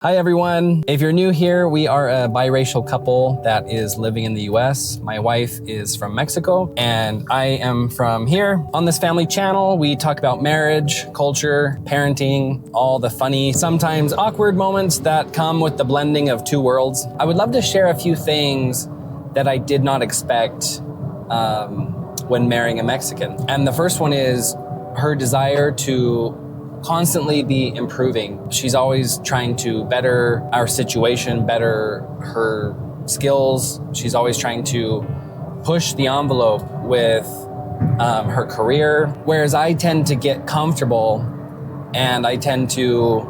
Hi everyone. If you're new here, we are a biracial couple that is living in the US. My wife is from Mexico and I am from here. On this family channel, we talk about marriage, culture, parenting, all the funny, sometimes awkward moments that come with the blending of two worlds. I would love to share a few things that I did not expect when marrying a Mexican. And the first one is her desire to constantly be improving. She's always trying to better our situation, better her skills. She's always trying to push the envelope with her career, whereas I tend to get comfortable and I tend to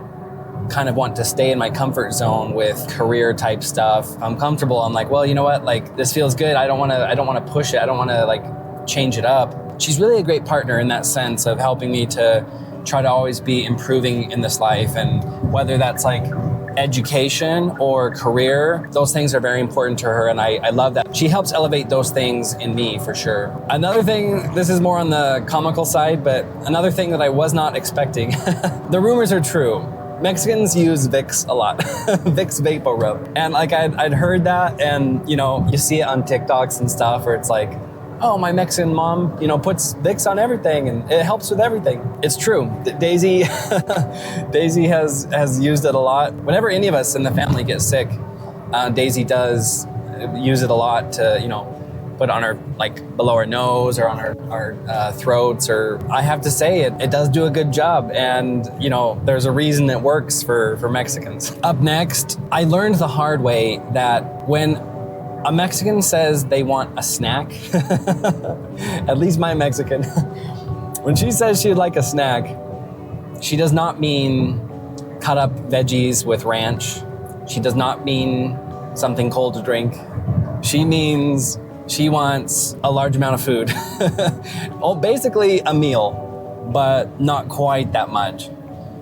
kind of want to stay in my comfort zone with career type stuff. I'm comfortable. I'm like, well, you know what? Like, this feels good. I don't want to push it. I don't want to like change it up. She's really a great partner in that sense of helping me to try to always be improving in this life, and whether that's like education or career, those things are very important to her, and I love that. She helps elevate those things in me for sure. Another thing, this is more on the comical side, but another thing that I was not expecting, the rumors are true. Mexicans use Vicks a lot, Vicks Vapor Rub. And like I'd heard that, and you know, you see it on TikToks and stuff where it's like, oh, my Mexican mom, you know, puts Vicks on everything and it helps with everything. It's true. Daisy has used it a lot. Whenever any of us in the family get sick, Daisy does use it a lot to, you know, put on her, like below her nose or on our throats, or I have to say it does do a good job. And, you know, there's a reason it works for Mexicans. Up next, I learned the hard way that when a Mexican says they want a snack, at least my Mexican, when she says she'd like a snack, she does not mean cut up veggies with ranch. She does not mean something cold to drink. She means she wants a large amount of food. Oh, basically a meal, but not quite that much.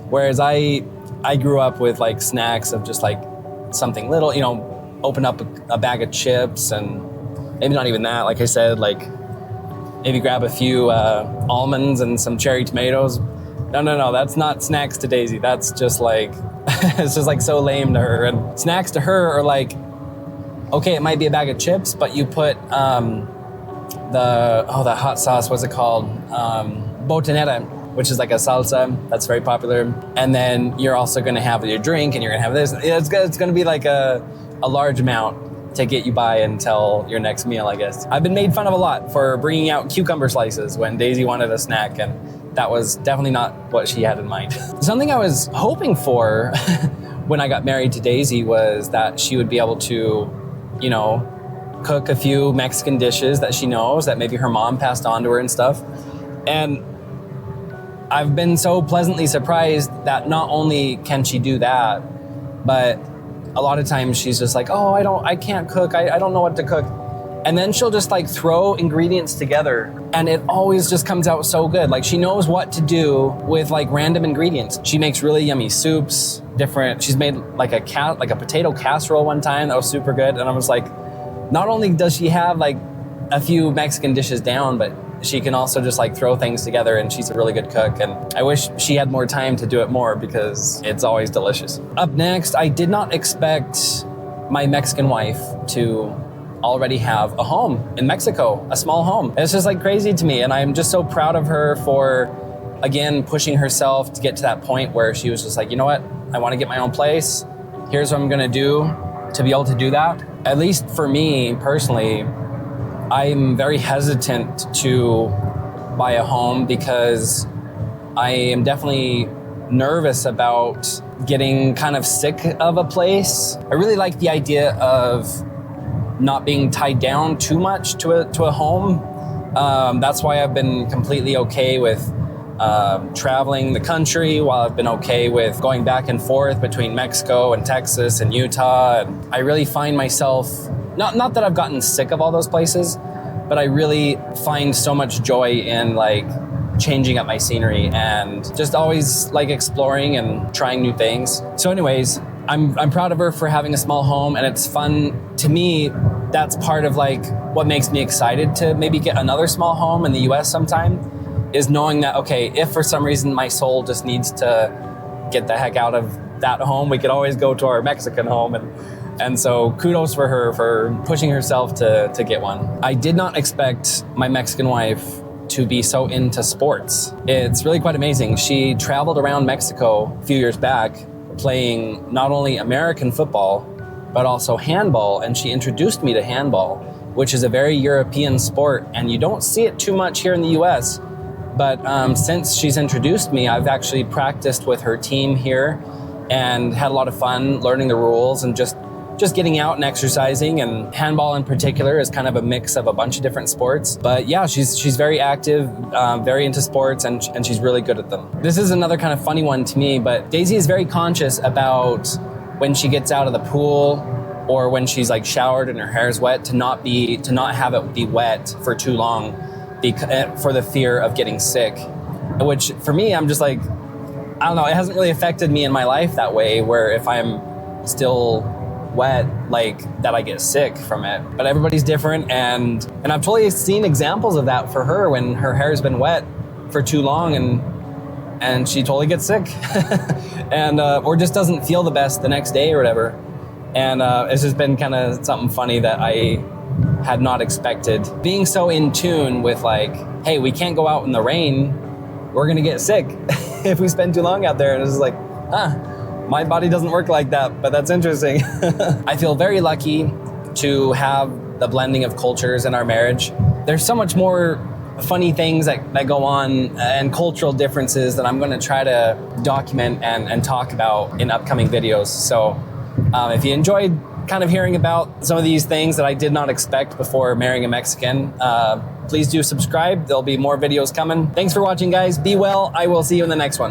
Whereas I grew up with like snacks of just like something little, you know, open up a bag of chips, and maybe not even that, like I said, like maybe grab a few almonds and some cherry tomatoes. No, that's not snacks to Daisy. That's just like, it's just like so lame to her. And snacks to her are like, okay, it might be a bag of chips, but you put the hot sauce, what's it called? Botanera, which is like a salsa that's very popular. And then you're also gonna have your drink and you're gonna have this. It's gonna be like a large amount to get you by until your next meal, I guess. I've been made fun of a lot for bringing out cucumber slices when Daisy wanted a snack, and that was definitely not what she had in mind. Something I was hoping for when I got married to Daisy was that she would be able to, you know, cook a few Mexican dishes that she knows that maybe her mom passed on to her and stuff. And I've been so pleasantly surprised that not only can she do that, but a lot of times she's just like, oh, I can't cook. I don't know what to cook. And then she'll just like throw ingredients together and it always just comes out so good. Like she knows what to do with like random ingredients. She makes really yummy soups, different. She's made like a potato casserole one time that was super good. And I was like, not only does she have like a few Mexican dishes down, but she can also just like throw things together, and she's a really good cook. And I wish she had more time to do it more because it's always delicious. Up next, I did not expect my Mexican wife to already have a home in Mexico, a small home. It's just like crazy to me. And I'm just so proud of her for, again, pushing herself to get to that point where she was just like, you know what? I want to get my own place. Here's what I'm going to do to be able to do that. At least for me personally, I'm very hesitant to buy a home because I am definitely nervous about getting kind of sick of a place. I really like the idea of not being tied down too much to a home. That's why I've been completely okay with traveling the country, while I've been okay with going back and forth between Mexico and Texas and Utah. And I really find myself, not that I've gotten sick of all those places, but I really find so much joy in like changing up my scenery and just always like exploring and trying new things. So anyways, I'm proud of her for having a small home, and it's fun to me. That's part of like what makes me excited to maybe get another small home in the US sometime, is knowing that, okay, if for some reason my soul just needs to get the heck out of that home. We could always go to our Mexican home. And so kudos for her for pushing herself to get one. I did not expect my Mexican wife to be so into sports. It's really quite amazing. She traveled around Mexico a few years back playing not only American football, but also handball. And she introduced me to handball, which is a very European sport. And you don't see it too much here in the US. But since she's introduced me, I've actually practiced with her team here and had a lot of fun learning the rules and just getting out and exercising. And handball in particular is kind of a mix of a bunch of different sports. But yeah, she's very active, very into sports, and she's really good at them. This is another kind of funny one to me, but Daisy is very conscious about when she gets out of the pool or when she's like showered and her hair is wet to not have it be wet for too long for the fear of getting sick. Which for me, I'm just like, I don't know, it hasn't really affected me in my life that way, where if I'm still wet, like that I get sick from it. But everybody's different, and I've totally seen examples of that for her when her hair's been wet for too long and she totally gets sick and or just doesn't feel the best the next day or whatever. And it's just been kind of something funny that I had not expected. Being so in tune with like, hey, we can't go out in the rain, we're gonna get sick if we spend too long out there. And it's like, my body doesn't work like that, but that's interesting. I feel very lucky to have the blending of cultures in our marriage. There's so much more funny things that go on and cultural differences that I'm gonna try to document and talk about in upcoming videos. So if you enjoyed kind of hearing about some of these things that I did not expect before marrying a Mexican, please do subscribe. There'll be more videos coming. Thanks for watching, guys. Be well. I will see you in the next one.